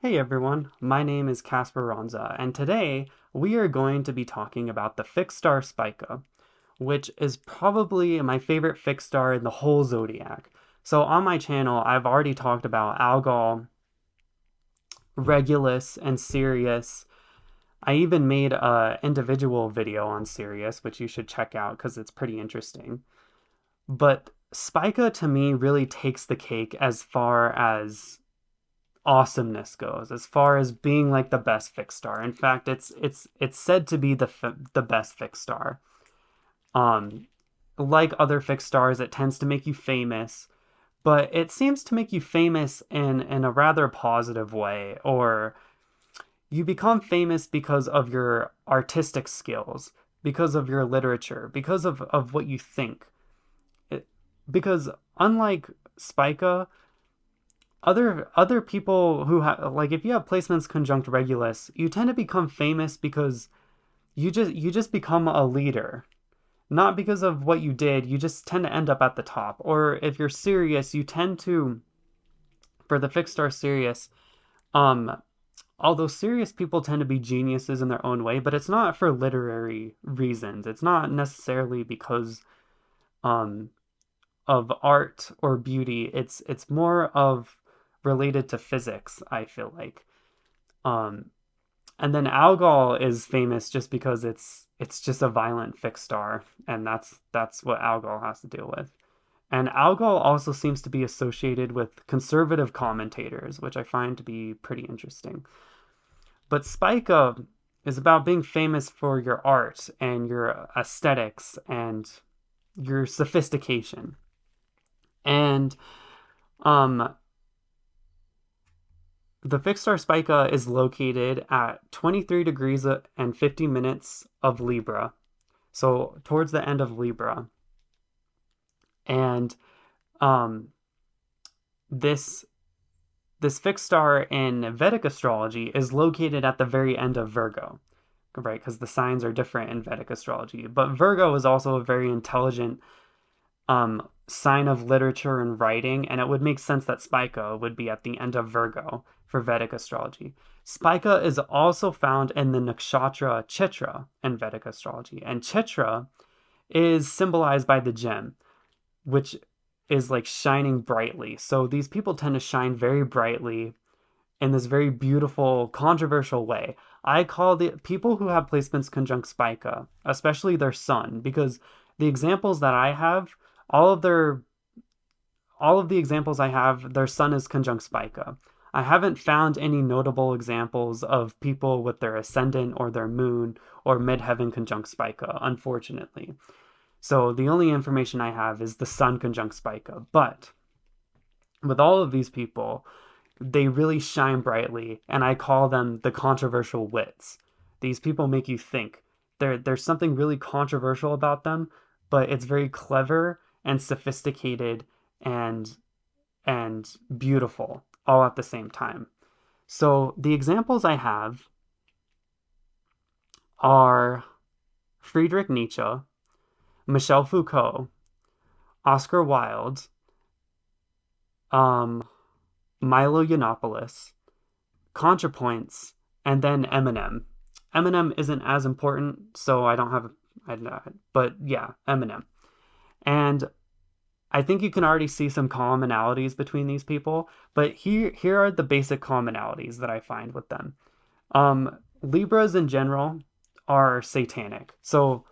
Hey everyone, my name is Kasperanza, and today we are going to be talking about the fixed star Spica, which is probably my favorite fixed star in the whole zodiac. So on my channel, I've already talked about Algol, Regulus, and Sirius. I even made a individual video on Sirius, which you should check out because it's pretty interesting. But Spica to me really takes the cake as far as awesomeness goes, as far as being like the best fixed star. In fact, it's said to be the best fixed star. Um, like other fixed stars, it tends to make you famous, but it seems to make you famous in a rather positive way, or you become famous because of your artistic skills, because of your literature, because of what you think. It, because unlike Spica, other people who have, like, if you have placements conjunct Regulus, you tend to become famous because you just become a leader, not because of what you did. You just tend to end up at the top. Or if you're serious, you tend to, for the fixed star Sirius, um although serious people tend to be geniuses in their own way, but it's not for literary reasons. It's not necessarily because um of art or beauty. It's more of related to physics, I feel like. Um, and then Algol is famous just because it's just a violent fixed star, and that's what Algol has to deal with. And Algol also seems to be associated with conservative commentators, which I find to be pretty interesting. But Spica is about being famous for your art and your aesthetics and your sophistication. And um, the fixed star Spica is located at 23 degrees and 50 minutes of Libra, so towards the end of Libra. And um, this this fixed star in Vedic astrology is located at the very end of Virgo, right? Because the signs are different in Vedic astrology. But Virgo is also a very intelligent sign of literature and writing, and it would make sense that Spica would be at the end of Virgo for Vedic astrology. Spica is also found in the nakshatra chitra in Vedic astrology, and chitra is symbolized by the gem, which is like shining brightly. So these people tend to shine very brightly in this very beautiful, controversial way. I call the people who have placements conjunct Spica, especially their sun, because the examples that I have, all of their all of the examples I have, their sun is conjunct Spica. I haven't found any notable examples of people with their ascendant or their moon or midheaven conjunct Spica, unfortunately. So the only information I have is the sun conjunct Spica. But with all of these people, they really shine brightly, and I call them the controversial wits. These people make you think. There's something really controversial about them, but it's very clever and sophisticated and and beautiful all at the same time. So the examples I have are Friedrich Nietzsche, Michel Foucault, Oscar Wilde, um, Milo Yiannopoulos, Contrapoints, and then Eminem. Eminem isn't as important, so I don't have, but yeah, Eminem. And I think you can already see some commonalities between these people, but here are the basic commonalities that I find with them. Libras in general are satanic. So,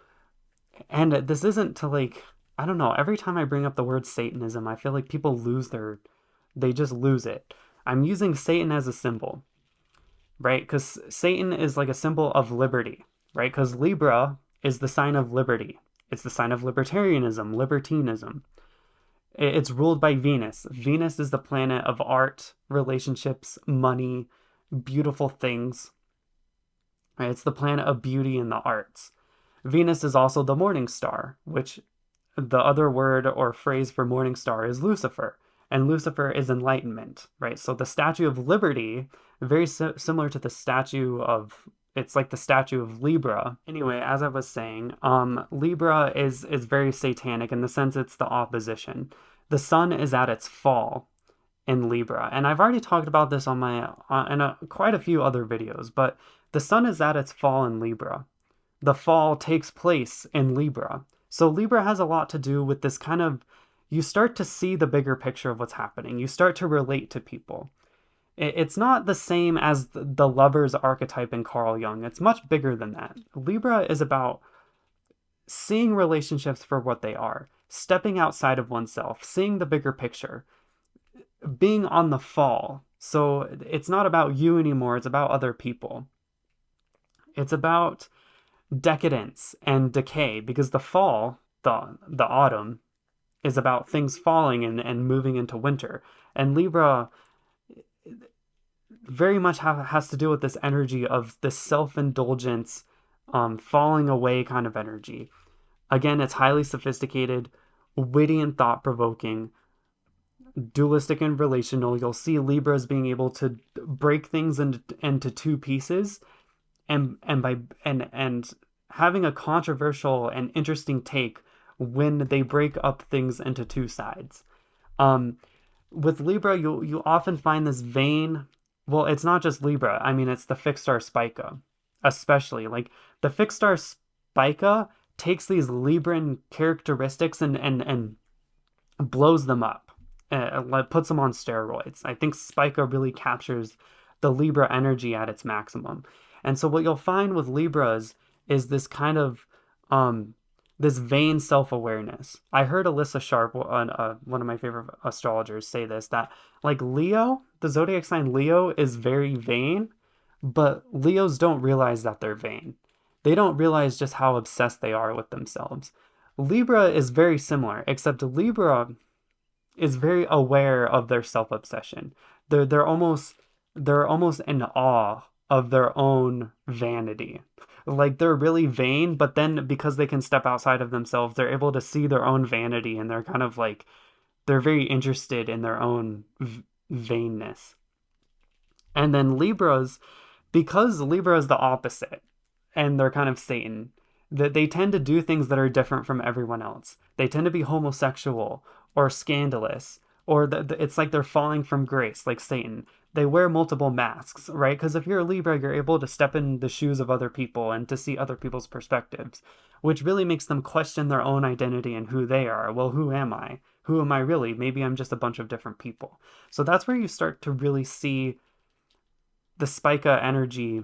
and this isn't to like, I don't know, every time I bring up the word Satanism, I feel like people they just lose it. I'm using Satan as a symbol, right? Because Satan is like a symbol of liberty, right? Because Libra is the sign of liberty. It's the sign of libertarianism, libertinism. It's ruled by Venus. Venus is the planet of art, relationships, money, beautiful things. Right? It's the planet of beauty and the arts. Venus is also the morning star, which the other word or phrase for morning star is Lucifer. And Lucifer is enlightenment, right? So the Statue of Liberty, very similar to the statue of, it's like the statue of Libra. Anyway, as I was saying, Libra is very satanic in the sense it's the opposition. The sun is at its fall, in Libra. And I've already talked about this on my quite a few other videos, but the sun is at its fall in Libra. The fall takes place in Libra. So Libra has a lot to do with this kind of, you start to see the bigger picture of what's happening. You start to relate to people. It's not the same as the lover's archetype in Carl Jung. It's much bigger than that. Libra is about seeing relationships for what they are, stepping outside of oneself, seeing the bigger picture, being on the fall. So it's not about you anymore, it's about other people. It's about decadence and decay, because the fall, the autumn, is about things falling and moving into winter. And Libra very much has to do with this energy of this self-indulgence, falling away kind of energy. Again, it's highly sophisticated, witty and thought-provoking, dualistic and relational. You'll see Libras being able to break things into two pieces, and having a controversial and interesting take when they break up things into two sides. With Libra, you often find this vein. Well, it's not just Libra. I mean, it's the fixed star Spica, especially. Like, the fixed star Spica takes these Libran characteristics and blows them up, puts them on steroids. I think Spica really captures the Libra energy at its maximum. And so what you'll find with Libras is this kind of this vain self-awareness. I heard Alyssa Sharp, one of my favorite astrologers, say this, that like Leo, the zodiac sign Leo, is very vain, but Leos don't realize that they're vain. They don't realize just how obsessed they are with themselves. Libra is very similar, except Libra is very aware of their self-obsession. They're almost in awe of their own vanity. Like, they're really vain, but then because they can step outside of themselves, they're able to see their own vanity, and they're kind of like, they're very interested in their own vainness. And then Libras, because Libra is the opposite, and they're kind of Satan, that they tend to do things that are different from everyone else. They tend to be homosexual or scandalous, or it's like they're falling from grace, like Satan. They wear multiple masks, right? Because if you're a Libra, you're able to step in the shoes of other people and to see other people's perspectives, which really makes them question their own identity and who they are. Well, who am I? Who am I really? Maybe I'm just a bunch of different people. So that's where you start to really see the Spica energy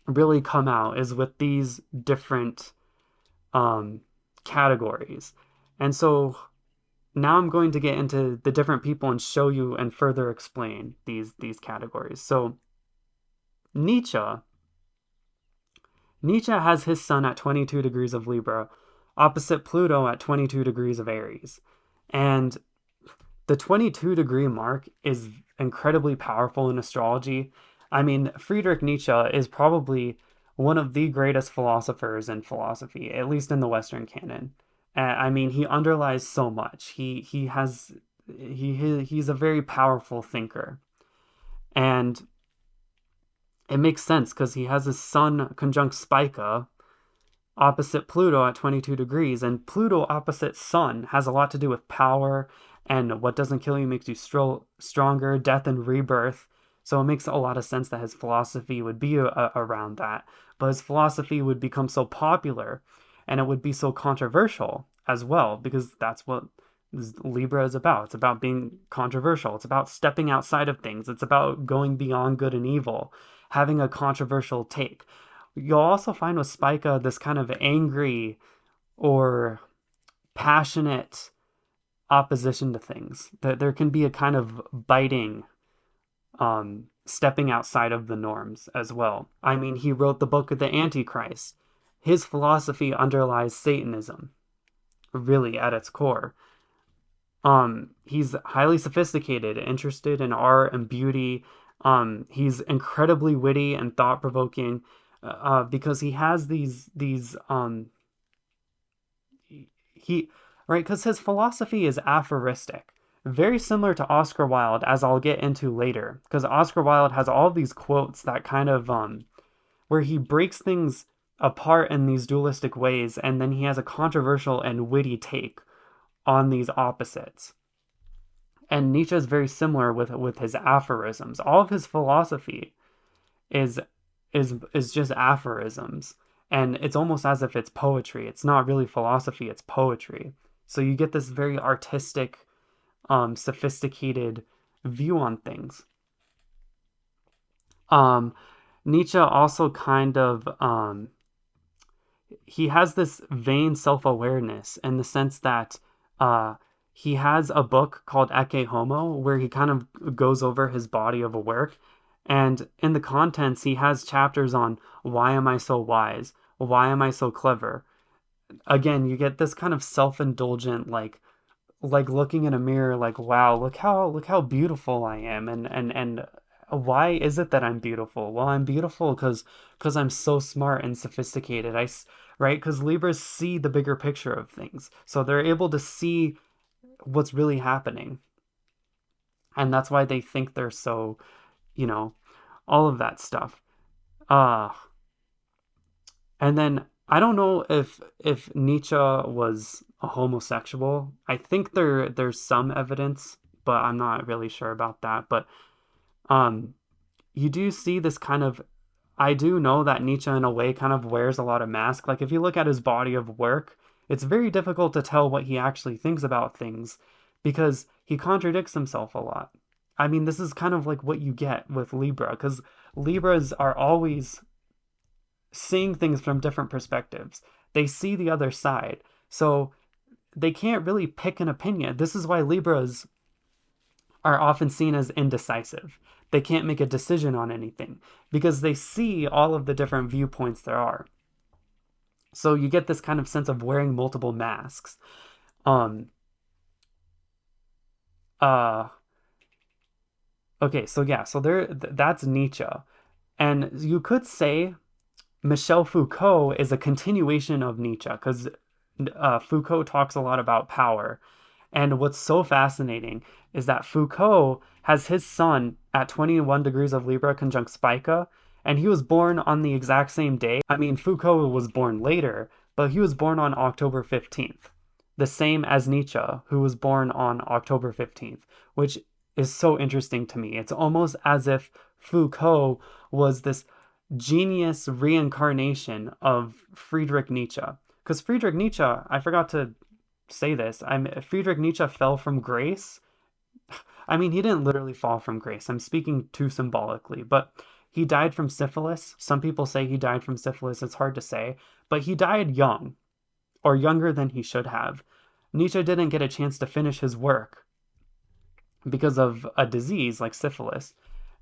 really come out, is with these different categories. And so now I'm going to get into the different people and show you and further explain these categories. So Nietzsche has his sun at 22 degrees of Libra, opposite Pluto at 22 degrees of Aries. And the 22 degree mark is incredibly powerful in astrology. I mean, Friedrich Nietzsche is probably one of the greatest philosophers in philosophy, at least in the Western canon. I mean, he underlies so much. He's a very powerful thinker. And it makes sense because he has his sun conjunct Spica opposite Pluto at 22 degrees, and Pluto opposite Sun has a lot to do with power, and what doesn't kill you makes you stronger, death and rebirth. So it makes a lot of sense that his philosophy would be around that. But his philosophy would become so popular, and it would be so controversial as well, because that's what Libra is about. It's about being controversial. It's about stepping outside of things. It's about going beyond good and evil, having a controversial take. You'll also find with Spica this kind of angry or passionate opposition to things. That there can be a kind of biting, stepping outside of the norms as well. I mean, he wrote the book of the Antichrist. His philosophy underlies Satanism, really, at its core. He's highly sophisticated, interested in art and beauty. He's incredibly witty and thought-provoking, because he has because his philosophy is aphoristic, very similar to Oscar Wilde, as I'll get into later, because Oscar Wilde has all these quotes that kind of, where he breaks things apart in these dualistic ways, and then he has a controversial and witty take on these opposites. And Nietzsche is very similar with his aphorisms. All of his philosophy is is just aphorisms, and it's almost as if it's poetry. It's not really philosophy, it's poetry. So you get this very artistic, sophisticated view on things. Um, Nietzsche also kind of he has this vain self-awareness in the sense that uh, he has a book called Ecce Homo where he kind of goes over his body of a work. And in the contents, he has chapters on why am I so wise? Why am I so clever? Again, you get this kind of self-indulgent, like looking in a mirror, like, wow, look how beautiful I am, and why is it that I'm beautiful? Well, I'm beautiful because I'm so smart and sophisticated. Right? Because Libras see the bigger picture of things, so they're able to see what's really happening, and that's why they think they're so, you know, all of that stuff. Uh, and then I don't know if Nietzsche was a homosexual. I think there's some evidence, but I'm not really sure about that. But um, you do see this kind of. I do know that Nietzsche, in a way, kind of wears a lot of mask. Like if you look at his body of work, it's very difficult to tell what he actually thinks about things because he contradicts himself a lot. I mean, this is kind of like what you get with Libra, because Libras are always seeing things from different perspectives. They see the other side. So they can't really pick an opinion. This is why Libras are often seen as indecisive. They can't make a decision on anything because they see all of the different viewpoints there are. So you get this kind of sense of wearing multiple masks. Um uh okay, so yeah, so that's Nietzsche. And you could say Michel Foucault is a continuation of Nietzsche because Foucault talks a lot about power. And what's so fascinating is that Foucault has his sun at 21 degrees of Libra conjunct Spica, and he was born on the exact same day. I mean, Foucault was born later, but he was born on October 15th, the same as Nietzsche, who was born on October 15th, which is so interesting to me. It's almost as if Foucault was this genius reincarnation of Friedrich Nietzsche. Because Friedrich Nietzsche, I forgot to say this, Friedrich Nietzsche fell from grace. I mean, he didn't literally fall from grace. I'm speaking too symbolically, but he died from syphilis. Some people say he died from syphilis. It's hard to say, but he died young, or younger than he should have. Nietzsche didn't get a chance to finish his work because of a disease like syphilis.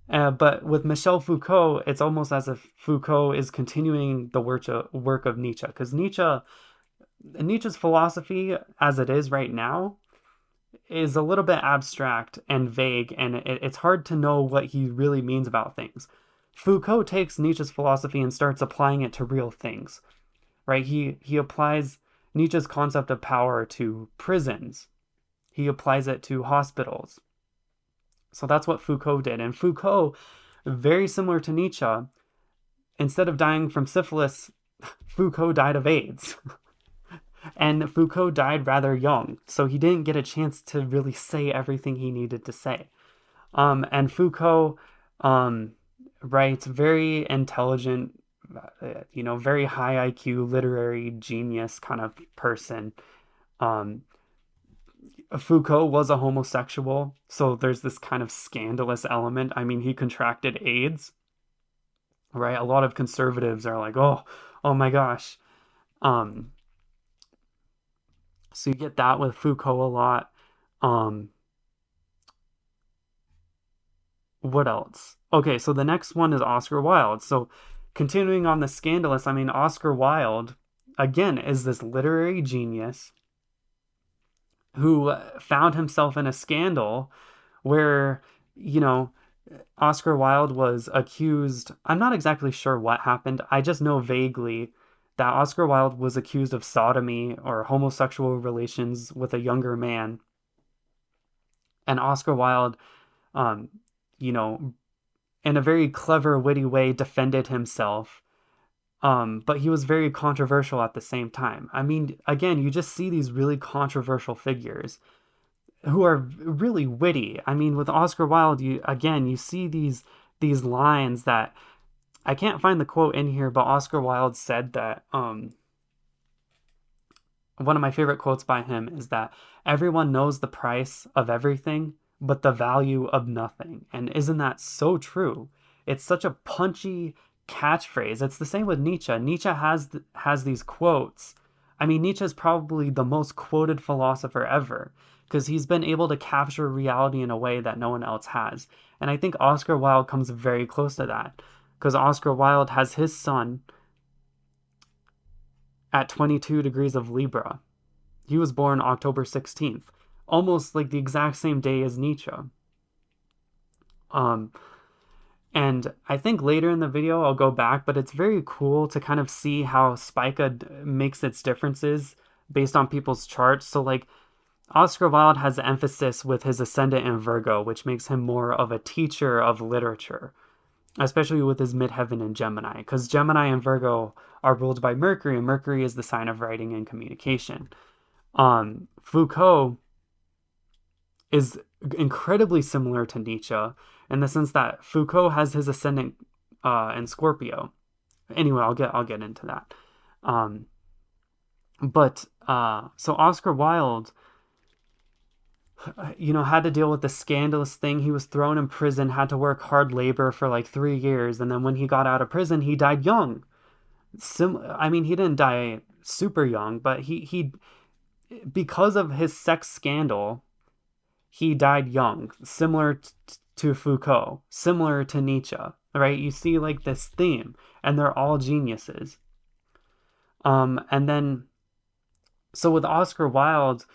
But with Michel Foucault, it's almost as if Foucault is continuing the work of Nietzsche, because Nietzsche's philosophy, as it is right now, is a little bit abstract and vague, and it's hard to know what he really means about things. Foucault takes Nietzsche's philosophy and starts applying it to real things, right? He applies Nietzsche's concept of power to prisons. He applies it to hospitals. So that's what Foucault did. And Foucault, very similar to Nietzsche, instead of dying from syphilis, Foucault died of AIDS. And Foucault died rather young, so he didn't get a chance to really say everything he needed to say. And Foucault writes very intelligent, very high IQ, literary genius kind of person. Um, Foucault was a homosexual, so there's this kind of scandalous element. I mean, he contracted AIDS, right? A lot of conservatives are like, oh my gosh. Um, so you get that with Foucault a lot. Um, what else? Okay, so the next one is Oscar Wilde. So continuing on the scandalous, I mean, Oscar Wilde, again, is this literary genius who found himself in a scandal where, you know, Oscar Wilde was accused. I'm not exactly sure what happened. I just know vaguely that Oscar Wilde was accused of sodomy or homosexual relations with a younger man. And Oscar Wilde, um, you know, in a very clever, witty way, defended himself. But he was very controversial at the same time. I mean, again, you just see these really controversial figures. who are really witty. I mean, with Oscar Wilde, you see these lines that I can't find the quote in here, but Oscar Wilde said that one of my favorite quotes by him is that everyone knows the price of everything, but the value of nothing. And isn't that so true? It's such a punchy catchphrase. It's the same with Nietzsche. Nietzsche has these quotes. I mean, Nietzsche is probably the most quoted philosopher ever because he's been able to capture reality in a way that no one else has. And I think Oscar Wilde comes very close to that because Oscar Wilde has his son at 22 degrees of Libra. He was born October 16th, almost like the exact same day as Nietzsche. Um, and I think later in the video I'll go back, but it's very cool to kind of see how Spica makes its differences based on people's charts. So like Oscar Wilde has emphasis with his ascendant in Virgo, which makes him more of a teacher of literature, especially with his midheaven in Gemini, because Gemini and Virgo are ruled by Mercury, and Mercury is the sign of writing and communication. Foucault is incredibly similar to Nietzsche in the sense that Foucault has his ascendant in Scorpio. Anyway, I'll get into that. So Oscar Wilde, had to deal with the scandalous thing. He was thrown in prison, had to work hard labor for like 3 years, and then when he got out of prison, he died young. I mean, he didn't die super young, but he because of his sex scandal, he died young, similar to Foucault, similar to Nietzsche, right? You see like this theme, and they're all geniuses. And then, so with Oscar Wilde,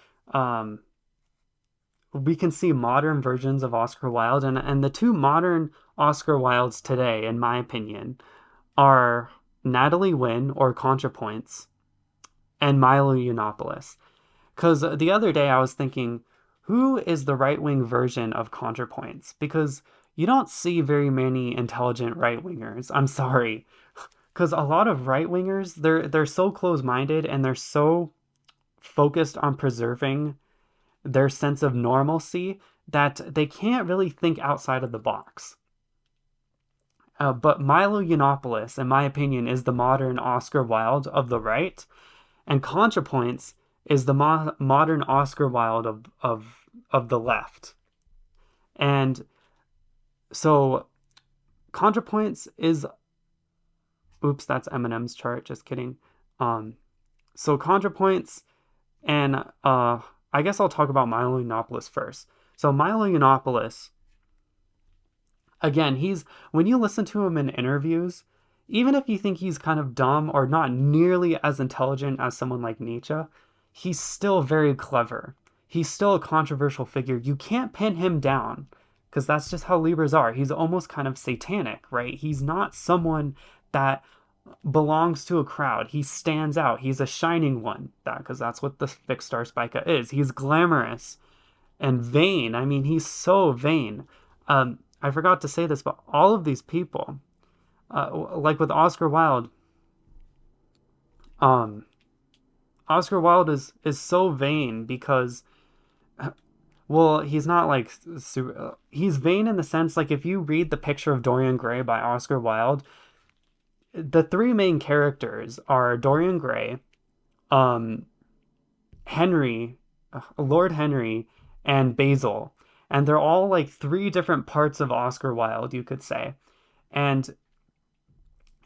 we can see modern versions of Oscar Wilde, and the two modern Oscar Wildes today, in my opinion, are Natalie Wynn, or Contrapoints, and Milo Yiannopoulos. Because the other day I was thinking, who is the right-wing version of Contrapoints? Because you don't see very many intelligent right-wingers. I'm sorry. Because a lot of right-wingers, they're so close-minded, and they're so focused on preserving their sense of normalcy that they can't really think outside of the box. But Milo Yiannopoulos, in my opinion, is the modern Oscar Wilde of the right, and Contrapoints is the modern Oscar Wilde of the left. And so Contrapoints is, oops, that's Eminem's chart, just kidding. So Contrapoints, and I guess I'll talk about Milo Yiannopoulos first. So Milo Yiannopoulos, again, when you listen to him in interviews, even if you think he's kind of dumb or not nearly as intelligent as someone like Nietzsche, he's still very clever. He's still a controversial figure. You can't pin him down because that's just how Libras are. He's almost kind of satanic, right? He's not someone that belongs to a crowd. He stands out. He's a shining one, because that's what the fixed star Spica is. He's glamorous and vain. I mean, he's so vain. I forgot to say this, but all of these people, like with Oscar Wilde, Oscar Wilde is so vain because, well, he's not like he's vain in the sense, like, if you read The Picture of Dorian Gray by Oscar Wilde, the three main characters are Dorian Gray, Henry, Lord Henry, and Basil. And they're all like three different parts of Oscar Wilde, you could say. And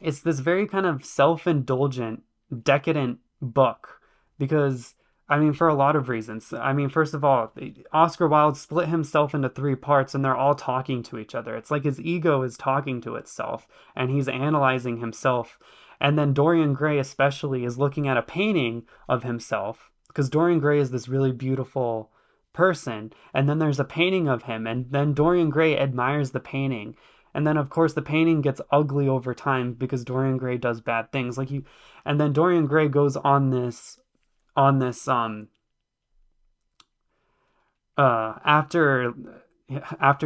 it's this very kind of self-indulgent, decadent book because, I mean, for a lot of reasons. I mean, first of all, Oscar Wilde split himself into three parts and they're all talking to each other. It's like his ego is talking to itself and he's analyzing himself. And then Dorian Gray especially is looking at a painting of himself because Dorian Gray is this really beautiful person, and then there's a painting of him, and then Dorian Gray admires the painting, and then of course the painting gets ugly over time because Dorian Gray does bad things, and then Dorian Gray goes on this after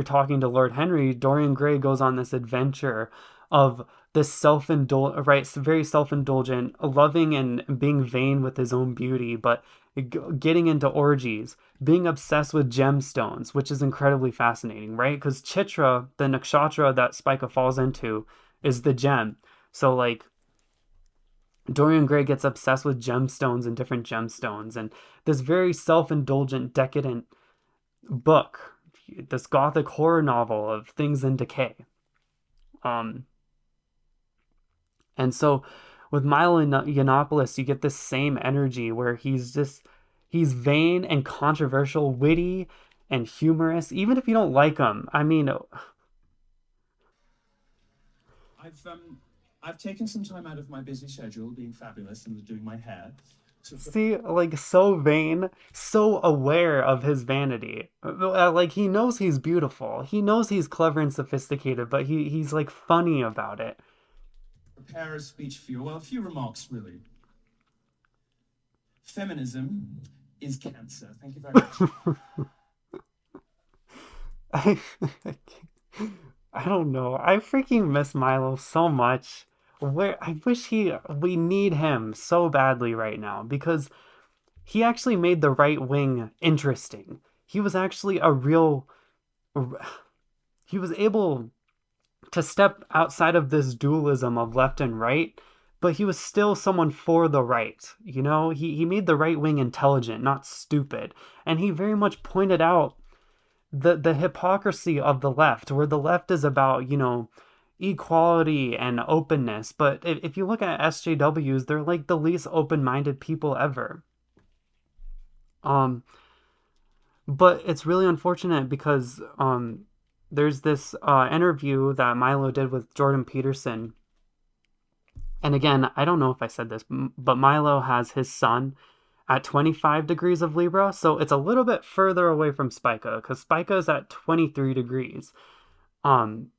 talking to Lord Henry, Dorian Gray goes on this adventure of this very self-indulgent, loving and being vain with his own beauty, but getting into orgies, being obsessed with gemstones, which is incredibly fascinating, right? Because chitra, the nakshatra that Spica falls into, is the gem. So like Dorian Gray gets obsessed with gemstones and different gemstones, and this very self-indulgent, decadent book, this gothic horror novel of things in decay. Um, and so with Milo Yiannopoulos, you get this same energy where he's vain and controversial, witty and humorous, even if you don't like him. I mean, I've um I've taken some time out of my busy schedule, being fabulous and doing my hair, to see, like so vain, so aware of his vanity. Like he knows he's beautiful. He knows he's clever and sophisticated, but he's like funny about it. prepare a speech for you. Well, a few remarks really. Feminism is cancer. Thank you very much. I, I don't know. I freaking miss Milo so much. Where I wish we need him so badly right now because he actually made the right wing interesting. He was actually a real he was able to step outside of this dualism of left and right, but he was still someone for the right. You know, he made the right wing intelligent, not stupid. And he very much pointed out the hypocrisy of the left, where the left is about, equality and openness. But if you look at SJWs, they're like the least open-minded people ever. Um, but it's really unfortunate because there's this interview that Milo did with Jordan Peterson. And again, I don't know if I said this, but Milo has his sun at 25 degrees of Libra. So it's a little bit further away from Spica because Spica is at 23 degrees. Um,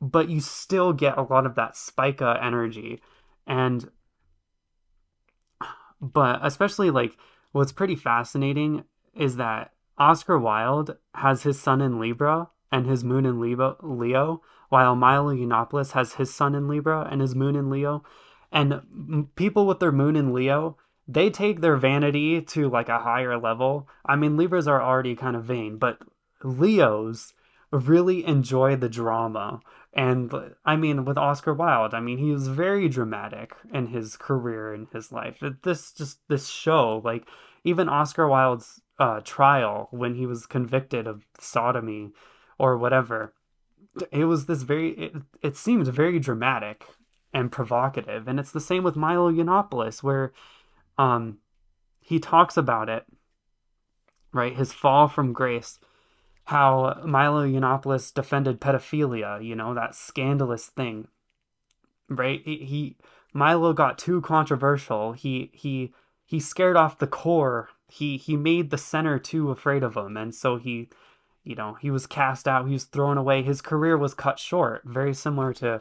but you still get a lot of that Spica energy. And, but especially like what's pretty fascinating is that Oscar Wilde has his sun in Libra and his moon in Leo, while Milo Yiannopoulos has his sun in Libra and his moon in Leo. And people with their moon in Leo, they take their vanity to like a higher level. I mean, Libras are already kind of vain, but Leos really enjoy the drama. And I mean, with Oscar Wilde, I mean, he was very dramatic in his career and his life. This show, like even Oscar Wilde's trial when he was convicted of sodomy or whatever, it was it seemed very dramatic and provocative. And it's the same with Milo Yiannopoulos, where um, he talks about it, right? His fall from grace, how Milo Yiannopoulos defended pedophilia, that scandalous thing, right? Milo got too controversial. He scared off the core. He made the center too afraid of him, and so he was cast out. He was thrown away. His career was cut short, very similar to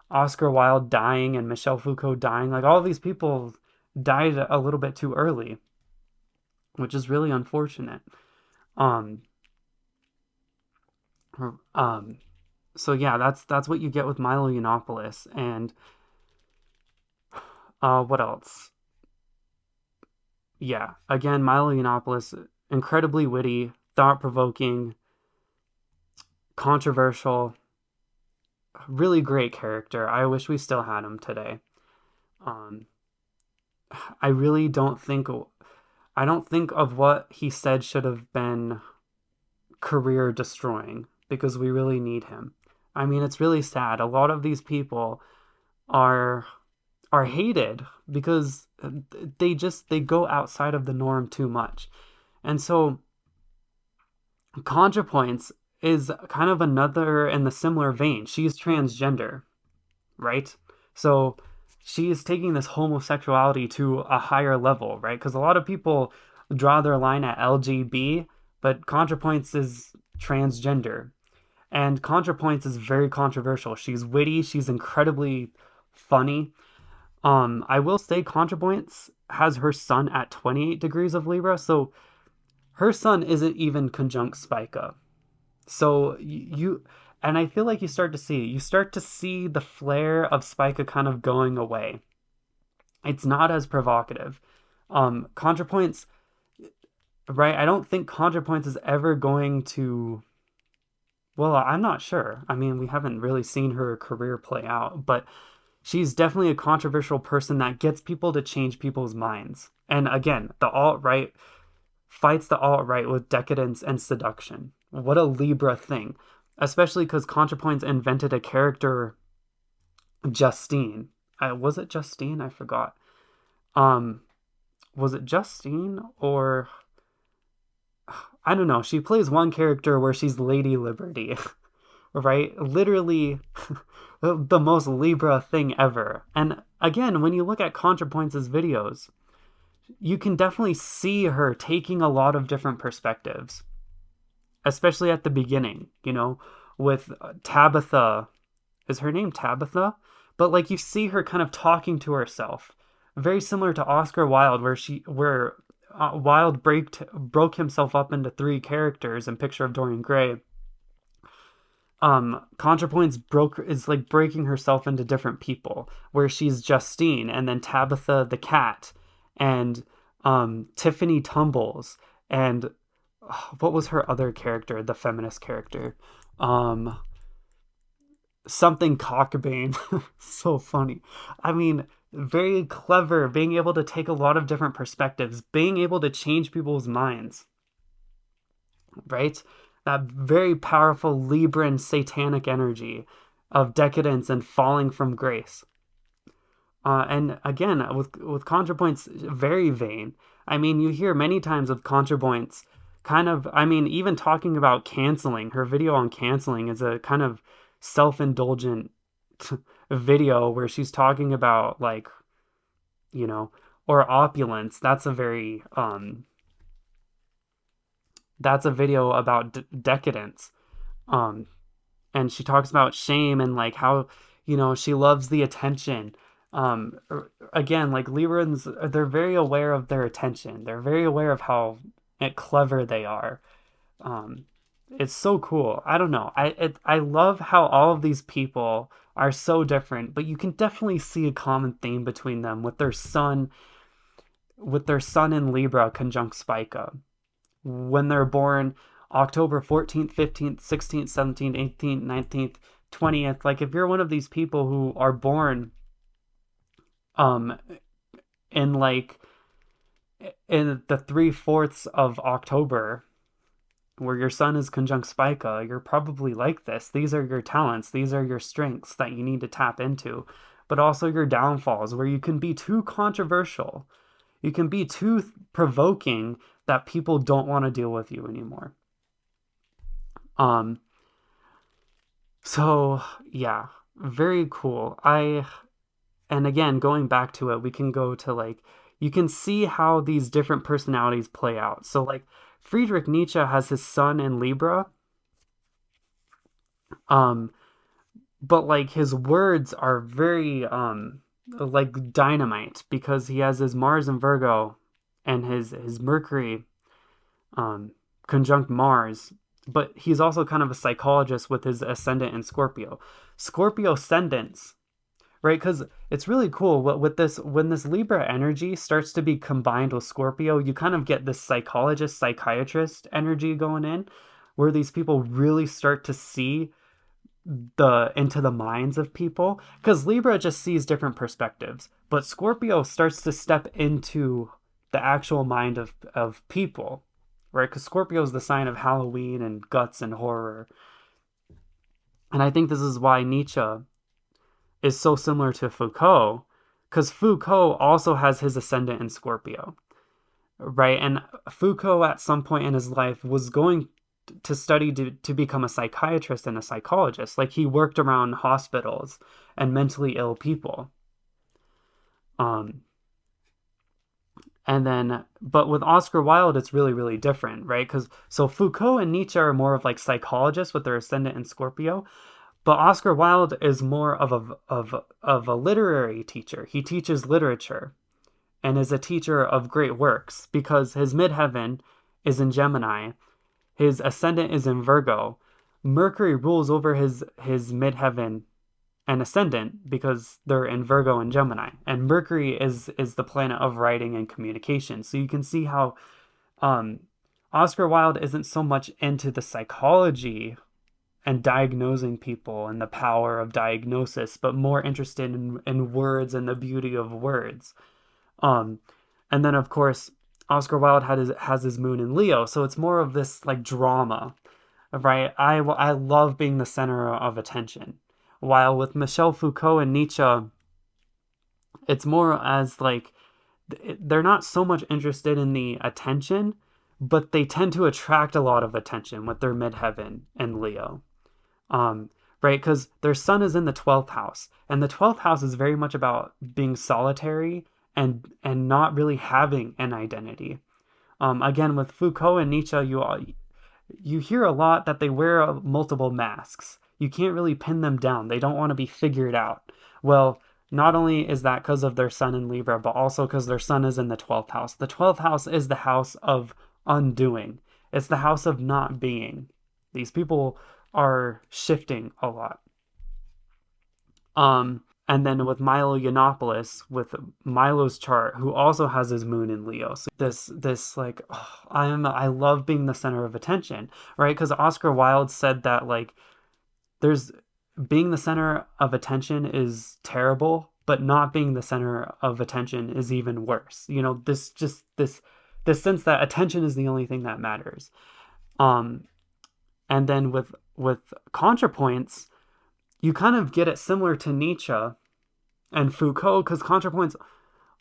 Oscar Wilde dying and Michel Foucault dying. Like all these people died a little bit too early, which is really unfortunate. Um, um, so yeah, that's what you get with Milo Yiannopoulos. And what else? Yeah, again, Milo Yiannopoulos, incredibly witty, thought-provoking, controversial, really great character. I wish we still had him today. Um, I really I don't think of what he said should have been career destroying because we really need him. I mean, it's really sad. A lot of these people are are hated because they go outside of the norm too much. And so Contrapoints is kind of another in the similar vein. She's transgender, right? So she's taking this homosexuality to a higher level, right? Because a lot of people draw their line at LGB, but Contrapoints is transgender. And Contrapoints is very controversial. She's witty, she's incredibly funny. I will say Contrapoints has her sun at 28 degrees of Libra, so her sun isn't even conjunct Spica. So and I feel like you start to see the flair of Spica kind of going away. It's not as provocative. ContraPoints right? I don't think Contrapoints is ever going to. Well, I'm not sure. I mean, we haven't really seen her career play out, but she's definitely a controversial person that gets people to change people's minds. And again, the alt-right fights the alt-right with decadence and seduction. What a Libra thing. Especially because ContraPoints invented a character, Justine. Was it Justine? I forgot. Um, was it Justine or I don't know. She plays one character where she's Lady Liberty, right? Literally the most Libra thing ever. And again, when you look at ContraPoints' videos, you can definitely see her taking a lot of different perspectives, especially at the beginning, with Tabitha. Is her name Tabitha? But like you see her kind of talking to herself, very similar to Oscar Wilde, where Wilde broke himself up into three characters in Picture of Dorian Gray. ContraPoints broke is like breaking herself into different people, where she's Justine, and then Tabitha the cat, and Tiffany Tumbles, and what was her other character, the feminist character? Um, Something Cockbane. So funny. I mean, very clever, being able to take a lot of different perspectives, being able to change people's minds, right? That very powerful Libran satanic energy of decadence and falling from grace. And again, with ContraPoints, very vain. I mean, you hear many times with ContraPoints, kind of. I mean, even talking about canceling. Her video on canceling is a kind of self-indulgent video where she's talking about like, you know, or opulence. That's a video about decadence. Um, and she talks about shame and like how she loves the attention. Again, like Librans, they're very aware of their attention. They're very aware of how clever they are. um it's so cool. I don't know, I love how all of these people are so different, but you can definitely see a common theme between them with their sun in Libra conjunct Spica when they're born October 14th, 15th, 16th, 17th, 18th, 19th, 20th. Like if you're one of these people who are born um in like in the 3/4 of October where your sun is conjunct Spica, you're probably like this. These are your talents, these are your strengths that you need to tap into, but also your downfalls where you can be too controversial. You can be too provoking that people don't want to deal with you anymore. Um, so yeah, very cool. And again, going back to it, we can go to like, you can see how these different personalities play out. So like Friedrich Nietzsche has his sun in Libra, um, but like his words are very like dynamite because he has his Mars in Virgo and his Mercury um conjunct Mars, but he's also kind of a psychologist with his ascendant in Scorpio. Scorpio ascendants, right? Because it's really cool with this when this Libra energy starts to be combined with Scorpio, you kind of get this psychologist, psychiatrist energy going in, where these people really start to see the into the minds of people. Because Libra just sees different perspectives, but Scorpio starts to step into the actual mind of people, right? Because Scorpio is the sign of Halloween and guts and horror. And I think this is why Nietzsche is so similar to Foucault, because Foucault also has his ascendant in Scorpio, right? And Foucault, at some point in his life, was going to study to become a psychiatrist and a psychologist. Like he worked around hospitals and mentally ill people. Um, and then, but with Oscar Wilde, it's really, really different, right? Because so Foucault and Nietzsche are more of like psychologists with their ascendant in Scorpio, but Oscar Wilde is more of a literary teacher. He teaches literature and is a teacher of great works because his midheaven is in Gemini, his ascendant is in Virgo. Mercury rules over his midheaven and ascendant because they're in Virgo and Gemini. And Mercury is the planet of writing and communication. So you can see how Oscar Wilde isn't so much into the psychology and diagnosing people and the power of diagnosis, but more interested in words and the beauty of words. Um, and then of course Oscar Wilde has his moon in Leo, so it's more of this like drama, right? I love being the center of attention. While with Michel Foucault and Nietzsche, it's more as like they're not so much interested in the attention, but they tend to attract a lot of attention with their midheaven and Leo. Um, right? Because their sun is in the 12th house, and the 12th house is very much about being solitary and not really having an identity. Again, with Foucault and Nietzsche, you hear a lot that they wear multiple masks. You can't really pin them down. They don't want to be figured out. Well, not only is that because of their sun in Libra, but also because their sun is in the 12th house. The 12th house is the house of undoing. It's the house of not being. These people are shifting a lot. And then with Milo Yiannopoulos, with Milo's chart, who also has his moon in Leo. So this like, oh, I love being the center of attention, right? Because Oscar Wilde said that like there's being the center of attention is terrible, but not being the center of attention is even worse. You know, this sense that attention is the only thing that matters. Um, and then with Contrapoints, you kind of get it similar to Nietzsche and Foucault, because Contrapoints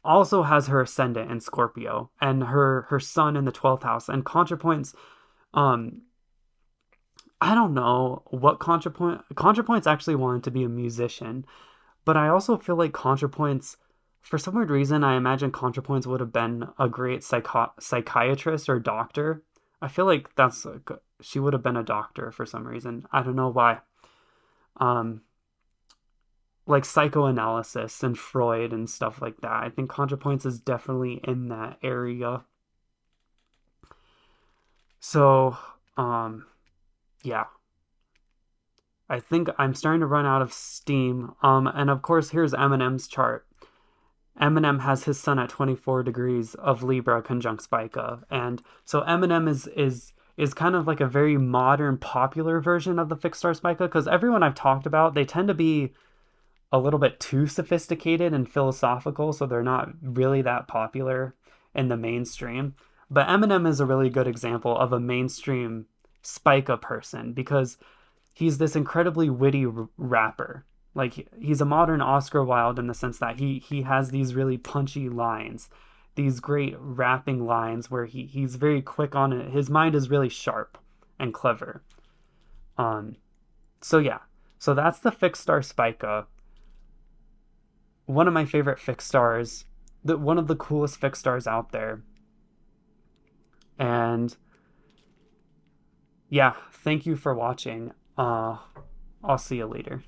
also has her ascendant in Scorpio and her sun in the 12th house. And Contrapoints, um, I don't know what Contrapoints actually wanted to be a musician, but I also feel like Contrapoints, for some weird reason, I imagine Contrapoints would have been a great psychiatrist or doctor. I feel like she would have been a doctor for some reason. I don't know why. Um, like psychoanalysis and Freud and stuff like that. I think Contrapoints is definitely in that area. So, yeah. I think I'm starting to run out of steam. And of course, here's Eminem's chart. Eminem has his sun at 24 degrees of Libra conjunct Spica. And so Eminem is kind of like a very modern, popular version of the fixed star Spica, because everyone I've talked about, they tend to be a little bit too sophisticated and philosophical, so they're not really that popular in the mainstream. But Eminem is a really good example of a mainstream Spica person, because he's this incredibly witty rapper. Like he's a modern Oscar Wilde in the sense that he has these really punchy lines, these great rapping lines where he's very quick on it. His mind is really sharp and clever. Um, so yeah, so that's the fixed star Spica. One of my favorite fixed stars, one of the coolest fixed stars out there. And yeah, thank you for watching. I'll see you later.